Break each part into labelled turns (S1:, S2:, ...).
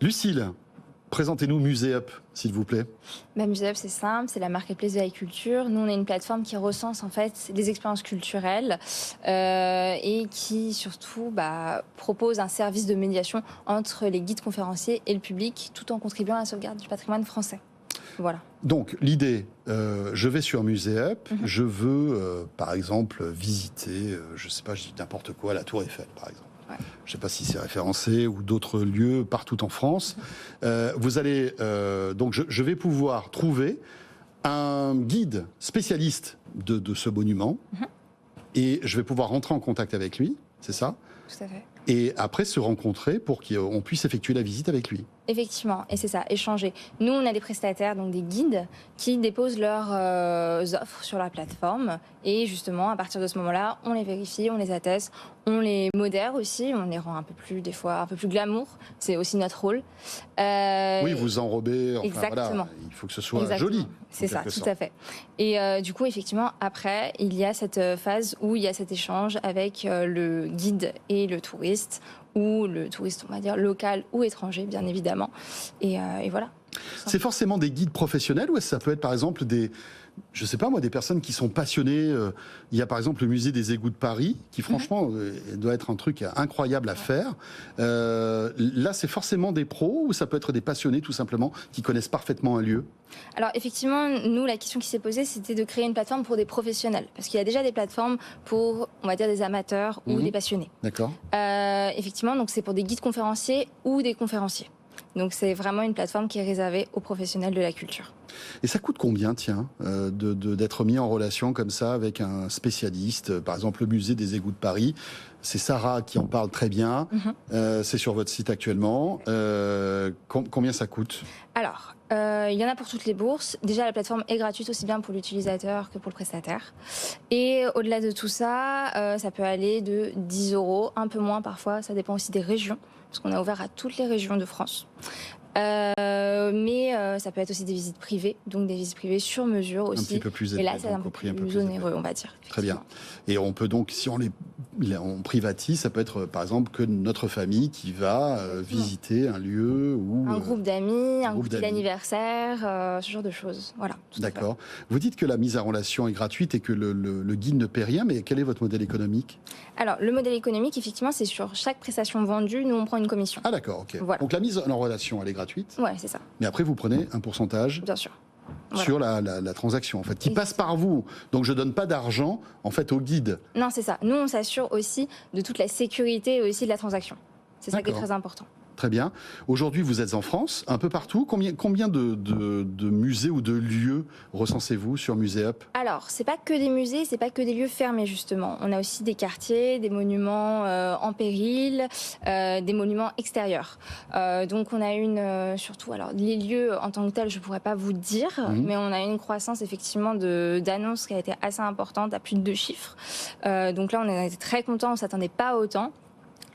S1: Lucille, présentez-nous Muséup, s'il vous plaît.
S2: Muséup, c'est simple, c'est la marketplace de la culture. Nous, on est une plateforme qui recense en fait des expériences culturelles et qui surtout propose un service de médiation entre les guides conférenciers et le public, tout en contribuant à la sauvegarde du patrimoine français. Voilà.
S1: Donc l'idée, je vais sur Muséup, je veux par exemple visiter, je sais pas, je dis n'importe quoi, la Tour Eiffel par exemple.
S2: Ouais.
S1: Je ne sais pas si c'est référencé ou d'autres lieux partout en France. Vous allez donc je vais pouvoir trouver un guide spécialiste de ce monument et je vais pouvoir rentrer en contact avec lui, c'est ça?
S2: Tout à fait.
S1: Et après se rencontrer pour qu'on puisse effectuer la visite avec lui.
S2: Effectivement, et c'est ça, échanger. Nous, on a des prestataires, donc des guides, qui déposent leurs offres sur la plateforme. Et justement, à partir de ce moment-là, on les vérifie, on les atteste, on les modère aussi, on les rend un peu plus, des fois, un peu plus glamour. C'est aussi notre rôle.
S1: Oui, vous enrobez, enfin
S2: exactement.
S1: voilà, il faut que ce soit joli.
S2: C'est ça, tout à fait. Et du coup, effectivement, après, il y a cette phase où il y a cet échange avec le guide et le touriste, ou le touriste, on va dire, local ou étranger, bien évidemment. Et voilà.
S1: C'est forcément des guides professionnels ou est-ce que ça peut être, par exemple, je sais pas moi, des personnes qui sont passionnées. Il y a par exemple le musée des égouts de Paris, qui franchement doit être un truc incroyable à faire. Là, c'est forcément des pros ou ça peut être des passionnés tout simplement qui connaissent parfaitement un lieu?
S2: Alors effectivement, nous, la question qui s'est posée, c'était de créer une plateforme pour des professionnels. Parce qu'il y a déjà des plateformes pour, on va dire, des amateurs ou des passionnés.
S1: D'accord.
S2: Effectivement, donc c'est pour des guides conférenciers ou des conférenciers. Donc c'est vraiment une plateforme qui est réservée aux professionnels de la culture.
S1: Et ça coûte combien, tiens, d'être mis en relation comme ça avec un spécialiste? Par exemple, le musée des égouts de Paris, c'est Sarah qui en parle très bien. C'est sur votre site actuellement. Combien ça coûte?
S2: Alors, il y en a pour toutes les bourses. Déjà, la plateforme est gratuite aussi bien pour l'utilisateur que pour le prestataire. Et au-delà de tout ça, ça peut aller de 10 €, un peu moins parfois. Ça dépend aussi des régions, parce qu'on a ouvert à toutes les régions de France. Mais ça peut être aussi des visites privées, donc des visites privées sur mesure aussi.
S1: Un petit peu plus élevé.
S2: Et là, c'est un peu plus onéreux, on va dire.
S1: Très bien. Et on peut donc, si on privatise, ça peut être par exemple que notre famille qui va visiter un lieu ou
S2: un groupe d'amis, un groupe d'anniversaire, ce genre de choses. Voilà.
S1: D'accord. Vous dites que la mise en relation est gratuite et que le guide ne paie rien, mais quel est votre modèle économique?
S2: Alors, le modèle économique, effectivement, c'est sur chaque prestation vendue, nous on prend une commission.
S1: Ah d'accord, ok.
S2: Voilà.
S1: Donc la mise en relation, elle est gratuite.
S2: Ouais, c'est ça.
S1: Mais après, vous prenez un pourcentage.
S2: Bien sûr. Voilà.
S1: Sur la transaction, en fait, qui passe par vous. Donc, je donne pas d'argent, en fait, au guide.
S2: Non, c'est ça. Nous, on s'assure aussi de toute la sécurité aussi de la transaction. C'est ça qui est très important.
S1: Très bien. Aujourd'hui, vous êtes en France, un peu partout. Combien de musées ou de lieux recensez-vous sur Muséup? Alors,
S2: c'est pas que des musées, c'est pas que des lieux fermés, justement. On a aussi des quartiers, des monuments en péril, des monuments extérieurs. Donc, on a surtout, alors, les lieux en tant que tels, je pourrais pas vous dire, mais on a une croissance, effectivement, d'annonces qui a été assez importante, à plus de 2 chiffres. Donc là, on a été très contents, on s'attendait pas à autant.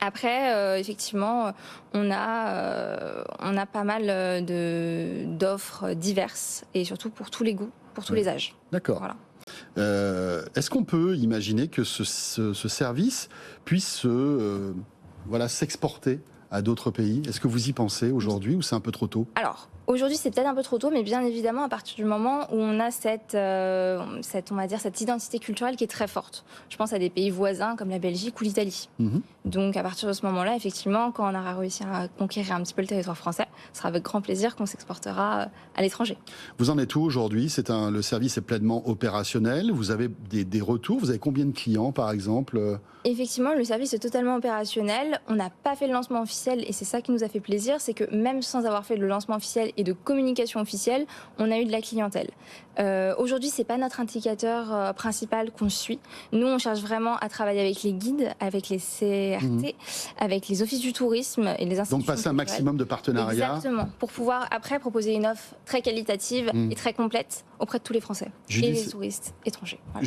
S2: Après, effectivement, on a pas mal d'offres diverses et surtout pour tous les goûts, pour tous les âges.
S1: D'accord.
S2: Voilà.
S1: Est-ce qu'on peut imaginer que ce service puisse s'exporter à d'autres pays? Est-ce que vous y pensez aujourd'hui ou c'est un peu trop tôt?
S2: Alors, aujourd'hui, c'est peut-être un peu trop tôt, mais bien évidemment, à partir du moment où on a cette identité culturelle qui est très forte. Je pense à des pays voisins comme la Belgique ou l'Italie. Donc, à partir de ce moment-là, effectivement, quand on aura réussi à conquérir un petit peu le territoire français, ce sera avec grand plaisir qu'on s'exportera à l'étranger.
S1: Vous en êtes où aujourd'hui? Le service est pleinement opérationnel. Vous avez des retours? Vous avez combien de clients, par exemple?
S2: Effectivement, le service est totalement opérationnel. On n'a pas fait le lancement officiel et c'est ça qui nous a fait plaisir, c'est que même sans avoir fait le lancement officiel et de communication officielle, on a eu de la clientèle. Aujourd'hui, c'est pas notre indicateur principal qu'on suit. Nous, on cherche vraiment à travailler avec les guides, avec les CRT, avec les offices du tourisme et les institutions.
S1: Donc passer un maximum de partenariats.
S2: Exactement, pour pouvoir après proposer une offre très qualitative et très complète auprès de tous les Français et les touristes étrangers. Voilà.